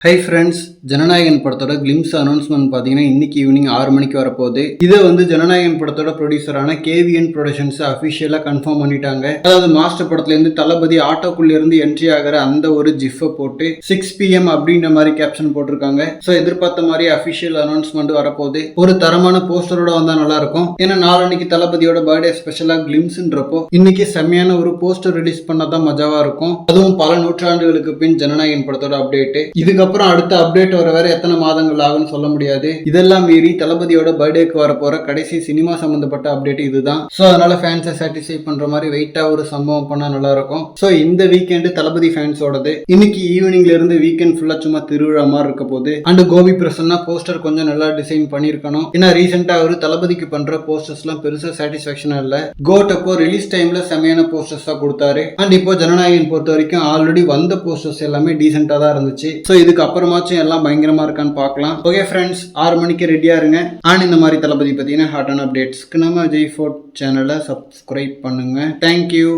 Hi friends, Jananayagan படத்தோட glimpse announcement பார்த்தீங்கன்னா இன்னைக்கு ஈவினிங் 6 மணிக்கு வரப்போகுது. இதை ஜனநாயகன் படத்தோட ப்ரொடியூசரான கேவிஎன் ப்ரொடக்ஷன்ஸ் அஃபிஷியலாக கன்ஃபார்ம் பண்ணிட்டாங்க. அதாவது மாஸ்டர் படத்துலேருந்து தளபதி ஆட்டோக்குள்ள இருந்து என்ட்ரி ஆகிற அந்த ஒரு ஜிஃபை போட்டு 6 PM அப்படின்ற மாதிரி கேப்ஷன் போட்டிருக்காங்க. ஸோ எதிர்பார்த்த மாதிரி அஃபிஷியல் அனௌன்ஸ்மெண்ட் வரப்போகுது. ஒரு தரமான போஸ்டரோட வந்தால் நல்லா இருக்கும். ஏன்னா நாளன்னைக்கு தளபதியோட பர்த்டே ஸ்பெஷலாக கிளிம்ஸ்ன்றப்போ இன்னைக்கு செம்மையான ஒரு போஸ்டர் ரிலீஸ் பண்ணதான் மஜாவா இருக்கும். அதுவும் பல நூற்றாண்டுகளுக்கு பின் ஜனநாயகன் படத்தோட அப்டேட். இதுக்கப்புறம் அடுத்த அப்டேட் வர வேற எத்தனை மாதங்கள் ஆகும்னு சொல்ல முடியாது. இதெல்லாம் மீறி தளபதியோட பர்த்டேக்கு வர போற கடைசி சினிமா சம்பந்தப்பட்ட அப்டேட் இதுதான். சோ அதனால ஃபேன்ஸை சாட்டிஸ்ஃபை பண்ற மாதிரி வெயிட்டா ஒரு சம்பவம் பண்ணா நல்லா இருக்கும். சோ இந்த வீக்கெண்ட் தளபதி ஃபேன்ஸோடது. இன்னைக்கு ஈவினிங்ல இருந்து வீக்கெண்ட் ஃபுல்லா சும்மா திருவிழா மாதிரி இருக்க போகுது. அண்ட் கோபி பிரசன்னா போஸ்டர் கொஞ்சம் நல்லா டிசைன் பண்ணிருக்கணும். ஏன்னா ரீசெண்டா அவரு தளபதிக்கு பண்ற போஸ்டர்ஸ் எல்லாம் பெருசா சாட்டிஸ்பாக்சனா இல்ல. கோட் அப்போ ரிலீஸ் டைம்ல செமையான போஸ்டர்ஸ் தான் கொடுத்தாரு. அண்ட் இப்போ ஜனநாயகன் பொறுத்த வரைக்கும் ஆல்ரெடி வந்த போஸ்டர்ஸ் எல்லாமே டீசென்டா தான் இருந்துச்சு. சோ இதுக்கு அப்புறமாச்சும் எல்லாம் பயங்கரமா இருக்கான்னு பார்க்கலாம். ஓகே ஃப்ரெண்ட்ஸ், 6 மணிக்கு ரெடியா இருங்க. அண்ட் இந்த மாதிரி தளபதி பத்தின ஹாட்டான அப்டேட்ஸ்க்கு நம்ம விஜய் ஃபோர்ட் சேனலை சப்ஸ்கிரைப் பண்ணுங்க. தேங்க்யூ.